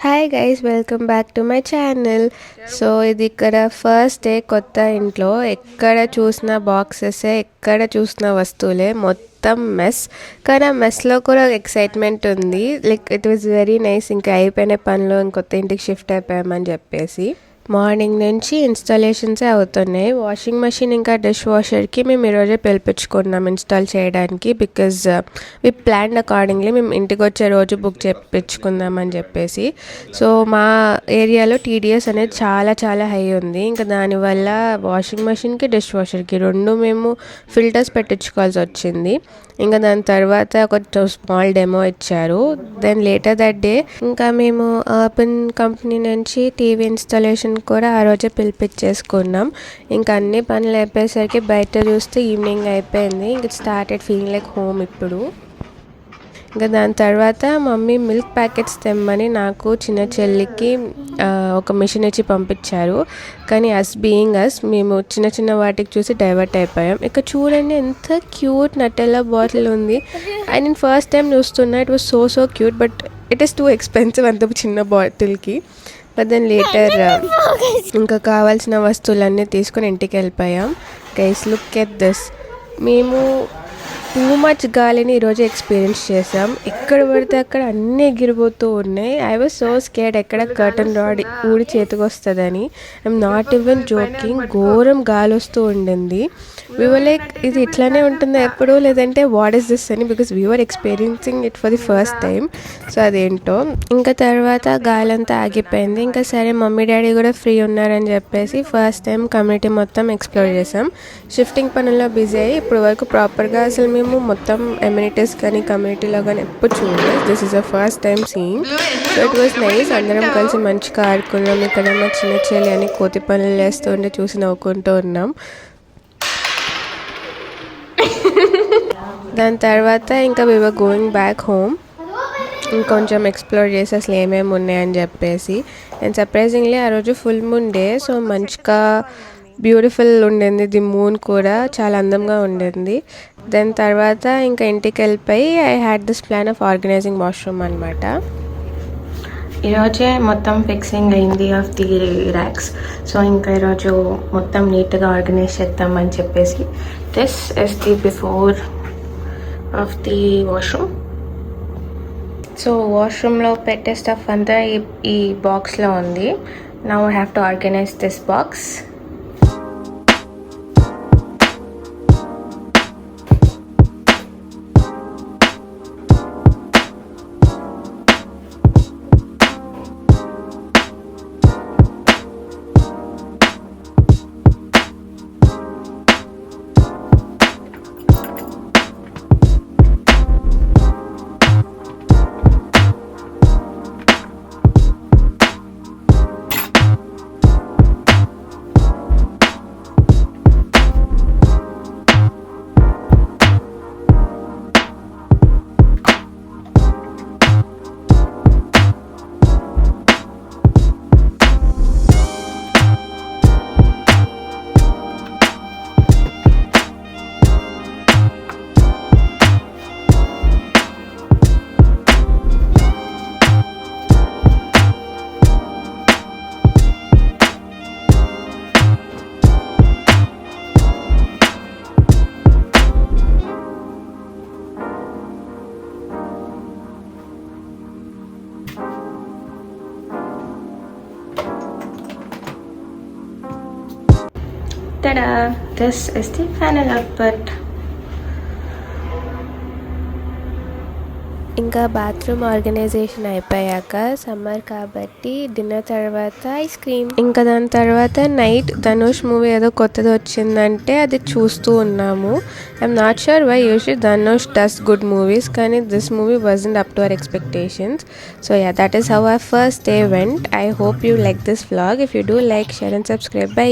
Hi guys, welcome back to my channel. So ఇది ఇక్కడ first day కొత్త ఇంట్లో. ఎక్కడ చూసిన బాక్సెస్, ఎక్కడ చూసిన వస్తువులే, మొత్తం మెస్. కానీ ఆ మెస్లో కూడా ఎక్సైట్మెంట్ ఉంది. Like it was very nice. ఇంకా అయిపోయిన పనులు ఇంకొత్త ఇంటికి షిఫ్ట్ అయిపోయామని చెప్పేసి మార్నింగ్ నుంచి ఇన్స్టాలేషన్సే అవుతున్నాయి. వాషింగ్ మెషిన్ ఇంకా డిష్ వాషర్కి మేము ఈరోజే పిలిపించుకున్నాం ఇన్స్టాల్ చేయడానికి. బికాజ్ వి ప్లాన్డ్ అకార్డింగ్లీ మేము ఇంటికి వచ్చే రోజు బుక్ చేయించుకుందామని చెప్పేసి. సో మా ఏరియాలో టీడీఎస్ అనేది చాలా చాలా హై ఉంది. ఇంకా దానివల్ల వాషింగ్ మెషిన్కి డిష్ వాషర్కి రెండు మేము ఫిల్టర్స్ పెట్టించుకోవాల్సి వచ్చింది. ఇంకా దాని తర్వాత ఒక స్మాల్ డెమో ఇచ్చారు. దెన్ లేటర్ దట్ డే ఇంకా మేము అర్బన్ కంపెనీ నుంచి టీవీ ఇన్స్టాలేషన్ కూడా ఆ రోజే పిలిపించేసుకున్నాం. ఇంకా అన్ని పనులు అయిపోయేసరికి బయట చూస్తే ఈవినింగ్ అయిపోయింది. ఇంకా స్టార్టెడ్ ఫీలింగ్ లైక్ హోమ్ ఇప్పుడు. ఇంకా దాని తర్వాత మమ్మీ మిల్క్ ప్యాకెట్స్ తెమ్మని నాకు చిన్న చెల్లికి ఒక మిషన్ ఇచ్చి పంపించారు. కానీ మేము చిన్న చిన్న వాటికి చూసి డైవర్ట్ అయిపోయాం. ఇక చూడండి ఎంత క్యూట్ నటెల్లా బాటిల్ ఉంది. అండ్ నేను ఫస్ట్ టైం చూస్తున్నా. It was so cute, but it is too expensive అంత చిన్న బాటిల్కి. బట్ దెన్ లేటర్ ఇంకా కావాల్సిన వస్తువులన్నీ తీసుకొని ఇంటికి వెళ్ళిపోయాం. Guys look at this. మేము టూ మచ్ గాలిని ఈరోజు ఎక్స్పీరియన్స్ చేసాం. ఎక్కడ పడితే అక్కడ అన్నీ ఎగిరిపోతూ ఉన్నాయి. ఐ వాజ్ సో స్కేర్డ్ ఎక్కడ కర్టన్ రాడ్ ఊడి చేతికి వస్తుందని. I'm not even joking. ఘోరం గాలి వస్తూ ఉండింది. వీవర్ లైక్ ఇది ఇట్లానే ఉంటుందా ఎప్పుడు, లేదంటే వాట్ ఈస్ దిస్ అని. Because we are experiencing it for the first time. So అదేంటో. ఇంకా తర్వాత గాలి అంతా ఆగిపోయింది. ఇంకా సరే మమ్మీ డాడీ కూడా ఫ్రీ ఉన్నారని చెప్పేసి ఫస్ట్ టైం కమ్యూనిటీ మొత్తం ఎక్స్ప్లోర్ చేసాం. షిఫ్టింగ్ పనుల్లో బిజీ అయ్యి ఇప్పుడు వరకు ప్రాపర్గా అసలు మేము మొత్తం ఎమ్యూనిటీస్ కానీ కమ్యూనిటీలో కానీ ఎప్పుడు చూడలేదు. This is the first time seeing. So it was nice. అందరం కలిసి మంచిగా ఆడుకున్నాం. ఇక్కడ మా చిన్న చెల్లి అని కోతి పనులు చేస్తూ ఉంటే చూసి నవ్వుకుంటూ ఉన్నాం. దాని తర్వాత ఇంకా we were going back home. ఇంకొంచెం ఎక్స్ప్లోర్ చేసి అసలు ఏమేమి ఉన్నాయని చెప్పేసి. అండ్ సర్ప్రైజింగ్లీ ఆ రోజు ఫుల్ మూన్ డే. సో మంచిగా బ్యూటిఫుల్ ఉండింది. ది మూన్ కూడా చాలా అందంగా ఉండింది. దాని తర్వాత ఇంకా ఇంటికి వెళ్ళిపోయి I had this plan of organising washroom అనమాట. ఈరోజే మొత్తం ఫిక్సింగ్ అయింది ఆఫ్ ది ర్యాక్స్. సో ఇంకా ఈరోజు మొత్తం నీట్గా ఆర్గనైజ్ చేద్దామని చెప్పేసి. This is the before of the washroom. So వాష్రూమ్లో పెట్టే స్టఫ్ అంతా ఈ బాక్స్లో ఉంది. Now I have to organise this box. Ta-da! This is the final output. ఇంకా బాత్రూమ్ ఆర్గనైజేషన్ అయిపోయాక సమ్మర్ కాబట్టి డిన్నర్ తర్వాత ఐస్ క్రీమ్. ఇంకా దాని తర్వాత నైట్ ధనుష్ మూవీ ఏదో కొత్తది వచ్చిందంటే అది చూస్తూ ఉన్నాము. I'm not sure why usually Dhanush does good movies, కానీ this movie wasn't up to our expectations. So yeah, that is how our first day went. I hope you like this vlog. If you do, like, share and subscribe. By.